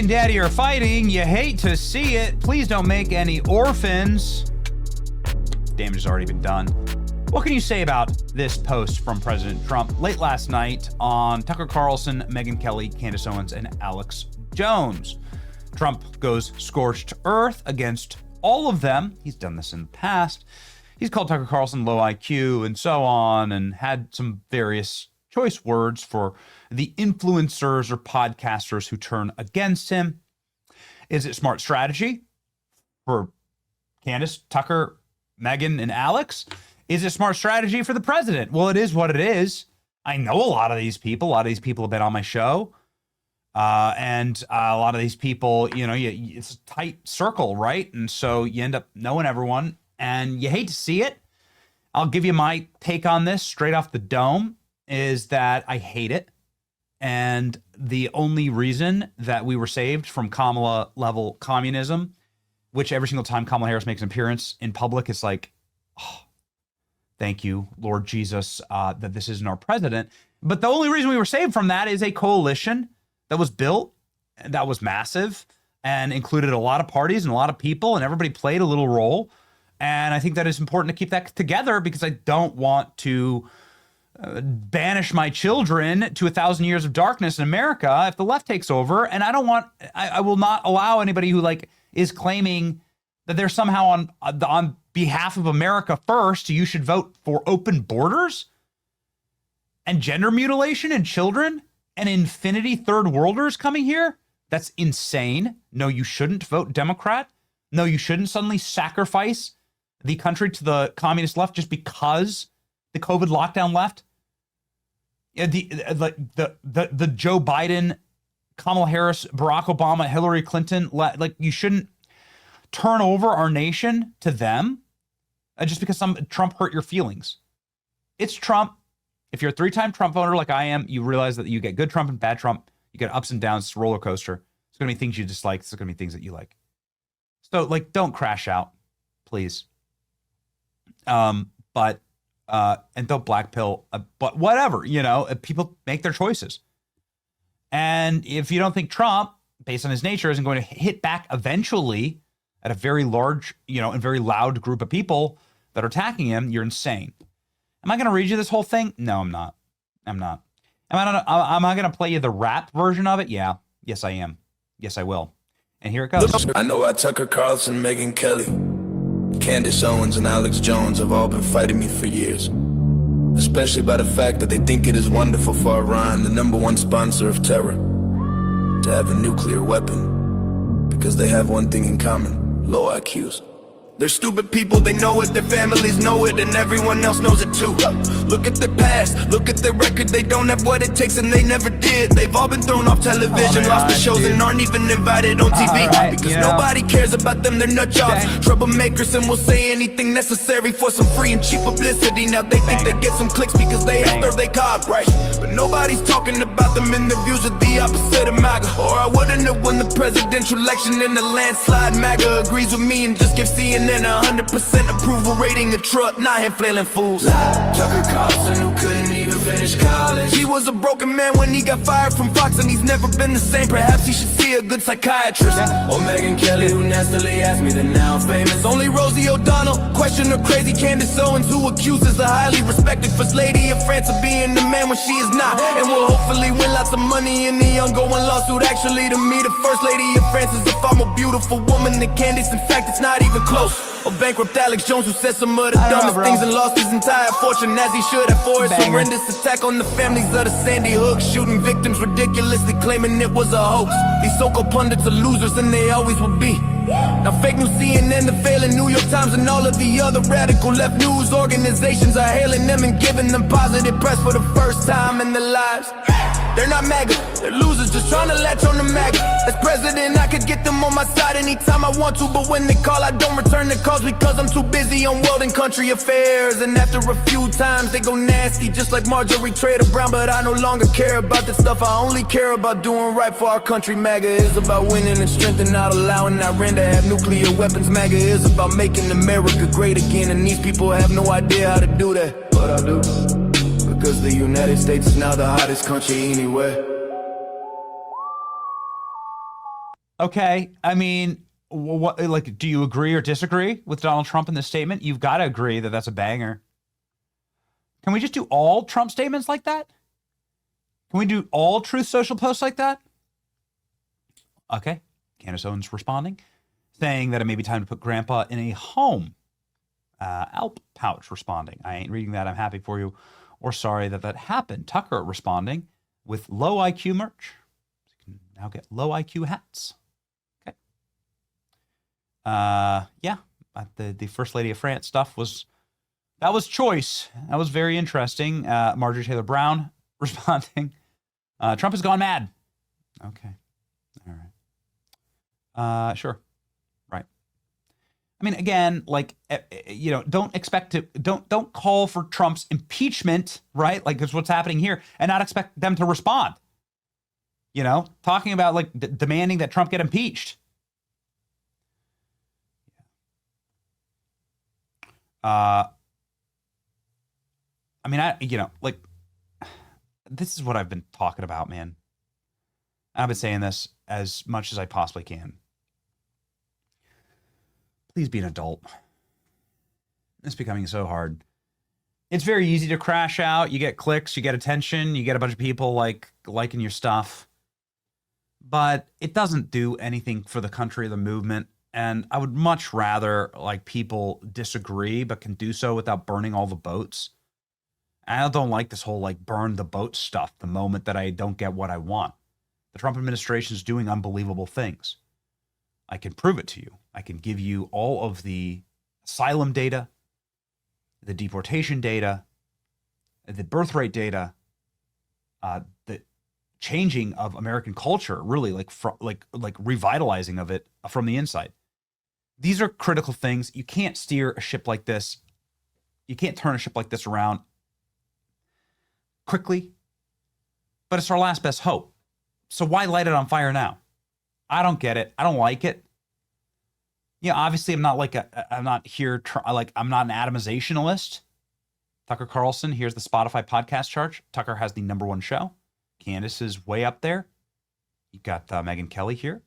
and daddy are fighting. You hate to see it. Please don't make any orphans. Damage has already been done. What can you say about this post from President Trump late last night on Tucker Carlson, Megyn Kelly, Candace Owens, and Alex Jones? Trump goes scorched earth against all of them. He's done this in the past. He's called Tucker Carlson low IQ and so on, and had some various choice words for the influencers or podcasters who turn against him. Is it smart strategy for Candace, Tucker, Megyn, and Alex? Is it smart strategy for the president? Well, it is what it is. I know a lot of these people. A lot of these people have been on my show. And a lot of these people, you know, it's a tight circle, right? And so you end up knowing everyone, and you hate to see it. I'll give you my take on this straight off the dome, is that I hate it. And the only reason that we were saved from Kamala-level communism, which every single time Kamala Harris makes an appearance in public, it's like, oh, thank you, Lord Jesus, that this isn't our president. But the only reason we were saved from that is a coalition that was built, that was massive, and included a lot of parties and a lot of people, and everybody played a little role. And I think that it's important to keep that together, because I don't want to banish my children to 1,000 years of darkness in America if the left takes over. And I will not allow anybody who is claiming that they're somehow on behalf of America first, you should vote for open borders and gender mutilation and children and infinity third worlders coming here. That's insane. No, you shouldn't vote Democrat. No, you shouldn't suddenly sacrifice the country to the communist left just because the COVID lockdown left. The Joe Biden, Kamala Harris, Barack Obama, Hillary Clinton, you shouldn't turn over our nation to them just because some Trump hurt your feelings. It's Trump. If you're a 3-time Trump voter like I am, you realize that you get good Trump and bad Trump. You get ups and downs. It's a roller coaster. It's going to be things you dislike. It's going to be things that you like. So don't crash out, please. And don't black pill, but whatever, people make their choices. And if you don't think Trump, based on his nature, isn't going to hit back eventually at a very large, and very loud group of people that are attacking him, you're insane. Am I going to read you this whole thing? No, I'm not. Am I going to play you the rap version of it? Yeah. Yes, I am. Yes, I will. And here it goes. I know why Tucker Carlson, Megyn Kelly, Candace Owens, and Alex Jones have all been fighting me for years. Especially by the fact that they think it is wonderful for Iran, the #1 sponsor of terror, to have a nuclear weapon. Because they have one thing in common: low IQs. They're stupid people, they know it, their families know it, and everyone else knows it too. Look at their past, look at their record, they don't have what it takes and they never did. They've all been thrown off television, lost their shows, and aren't even invited on TV. Because nobody cares about them, they're nut jobs, troublemakers, and will say anything necessary for some free and cheap publicity. Now they think they get some clicks because they serve they card right. But nobody's talking about them, and their views are the opposite of MAGA. Or I wouldn't have won the presidential election in a landslide. MAGA agrees with me and just gives CNN and 100% approval rating, a truck, not him flailing fools. Tucker Carlson, who couldn't even finish college. He was a broken man when he got fired from Fox, and he's never been the same. Perhaps he should see a good psychiatrist. Or Megyn Kelly, who nastily asked me that now I'm famous. Only Rosie O'Donnell questioned her crazy Candace Owens, who accuses the highly respected First Lady of France of being the man when she is not, and will hopefully win lots of money in the ongoing lawsuit. Actually, to me, the First Lady of France is a far more beautiful woman than Candace. In fact, it's not even close. Or bankrupt Alex Jones, who said some of the dumbest things and lost his entire fortune, as he should have, for his horrendous attack on the families of the Sandy Hook shooting victims, ridiculously claiming it was a hoax. These so-called pundits are losers, and they always will be. Now fake news, CNN, the failing New York Times, and all of the other radical left news organizations are hailing them and giving them positive press for the first time in their lives. They're not MAGA, they're losers just trying to latch on to MAGA. As president, I could get them on my side anytime I want to, but when they call, I don't return the calls because I'm too busy on world and country affairs. And after a few times, they go nasty, just like Marjorie Trader Brown. But I no longer care about this stuff, I only care about doing right for our country. MAGA is about winning and strength and not allowing Iran to have nuclear weapons. MAGA is about making America great again, and these people have no idea how to do that. But I do. Because the United States is now the hottest country anywhere. Okay. I mean, what, like, do you agree or disagree with Donald Trump in this statement? You've got to agree that that's a banger. Can we just do all Trump statements like that? Can we do all Truth Social posts like that? Okay. Candace Owens responding, saying that it may be time to put Grandpa in a home. Alp Pouch responding, I ain't reading that. I'm happy for you. Or sorry that that happened. Tucker responding with low IQ merch. You can now get low IQ hats. Okay. Yeah. The First Lady of France stuff was choice. That was very interesting. Marjorie Taylor Brown responding. Trump has gone mad. Okay. All right. Sure. Right. I mean, again, like, don't expect to, don't call for Trump's impeachment, right? Like, that's what's happening here, and not expect them to respond. Talking about, like, demanding that Trump get impeached. I mean, like, this is what I've been talking about, man. I've been saying this as much as I possibly can. Please be an adult. It's becoming so hard. It's very easy to crash out. You get clicks, you get attention, you get a bunch of people liking your stuff. But it doesn't do anything for the country or the movement. And I would much rather, like, people disagree, but can do so without burning all the boats. I don't like this whole, like, burn the boat stuff the moment that I don't get what I want. The Trump administration is doing unbelievable things. I can prove it to you. I can give you all of the asylum data, the deportation data, the birth rate data, the changing of American culture, really like revitalizing of it from the inside. These are critical things. You can't steer a ship like this. You can't turn a ship like this around quickly, but it's our last best hope. So why light it on fire now? I don't get it. I don't like it. Obviously I'm not I'm not an atomizationalist. Tucker Carlson, here's the Spotify podcast chart. Tucker has the #1 show. Candace is way up there. You got Megyn Kelly here.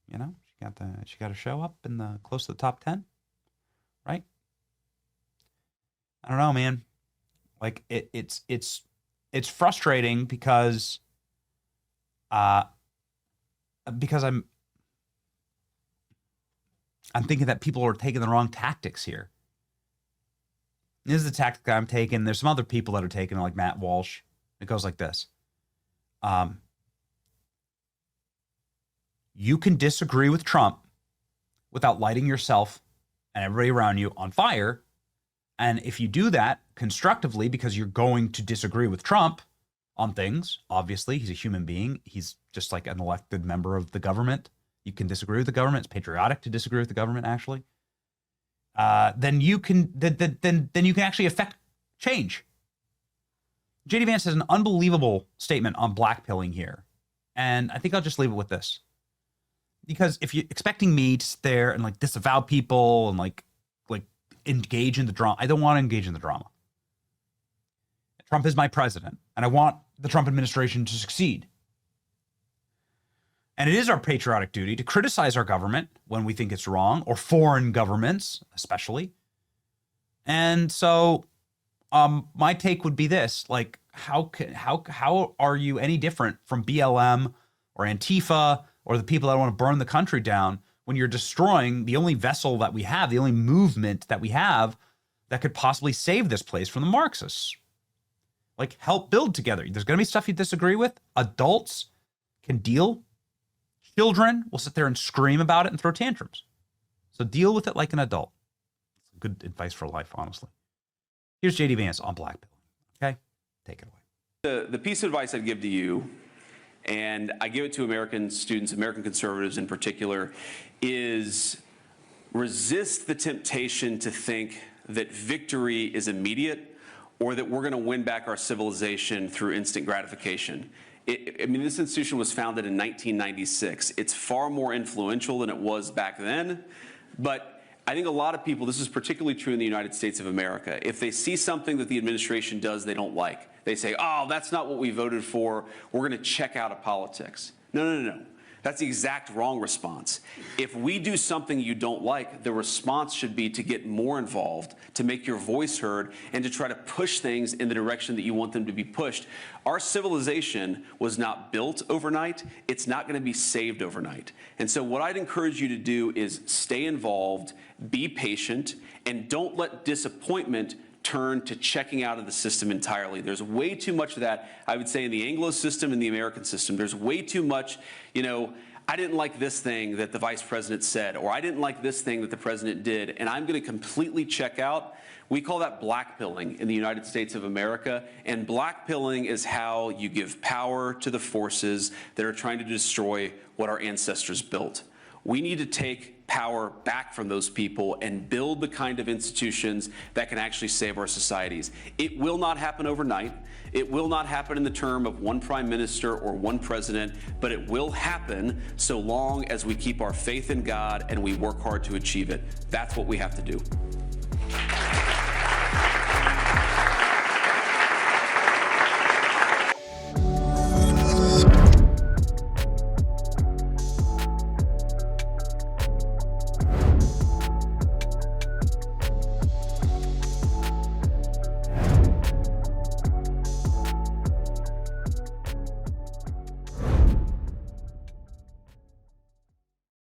She got a show up in the close to the top 10, right? I don't know, man. Like, it's frustrating because I'm thinking that people are taking the wrong tactics here. This is the tactic that I'm taking. There's some other people that are taking it, like Matt Walsh. It goes like this. You can disagree with Trump without lighting yourself and everybody around you on fire. And if you do that constructively, because you're going to disagree with Trump on things, obviously, he's a human being. He's just like an elected member of the government. You can disagree with the government. It's patriotic to disagree with the government, actually. Then you can actually affect change. J.D. Vance has an unbelievable statement on blackpilling here. And I think I'll just leave it with this. Because if you're expecting me to sit there and, like, disavow people and like engage in the drama, I don't want to engage in the drama. Trump is my president, and I want the Trump administration to succeed. And it is our patriotic duty to criticize our government when we think it's wrong, or foreign governments, especially. And so my take would be this: like, how are you any different from BLM or Antifa or the people that want to burn the country down when you're destroying the only vessel that we have, the only movement that we have that could possibly save this place from the Marxists? Like, help build together. There's going to be stuff you disagree with. Adults can deal. Children will sit there and scream about it and throw tantrums. So deal with it like an adult. It's good advice for life, honestly. Here's J.D. Vance on blackpilling. Okay? Take it away. The piece of advice I'd give to you, and I give it to American students, American conservatives in particular, is resist the temptation to think that victory is immediate or that we're going to win back our civilization through instant gratification. This institution was founded in 1996. It's far more influential than it was back then, but I think a lot of people, this is particularly true in the United States of America, if they see something that the administration does they don't like, they say, oh, that's not what we voted for, we're going to check out of politics. No. That's the exact wrong response. If we do something you don't like, the response should be to get more involved, to make your voice heard, and to try to push things in the direction that you want them to be pushed. Our civilization was not built overnight. It's not going to be saved overnight. And so what I'd encourage you to do is stay involved, be patient, and don't let disappointment turn to checking out of the system entirely. There's way too much of that, I would say, in the Anglo system and the American system. There's way too much, I didn't like this thing that the vice president said, or I didn't like this thing that the president did, and I'm going to completely check out. We call that blackpilling in the United States of America, and blackpilling is how you give power to the forces that are trying to destroy what our ancestors built. We need to take power back from those people and build the kind of institutions that can actually save our societies. It will not happen overnight. It will not happen in the term of one prime minister or one president, but it will happen so long as we keep our faith in God and we work hard to achieve it. That's what we have to do.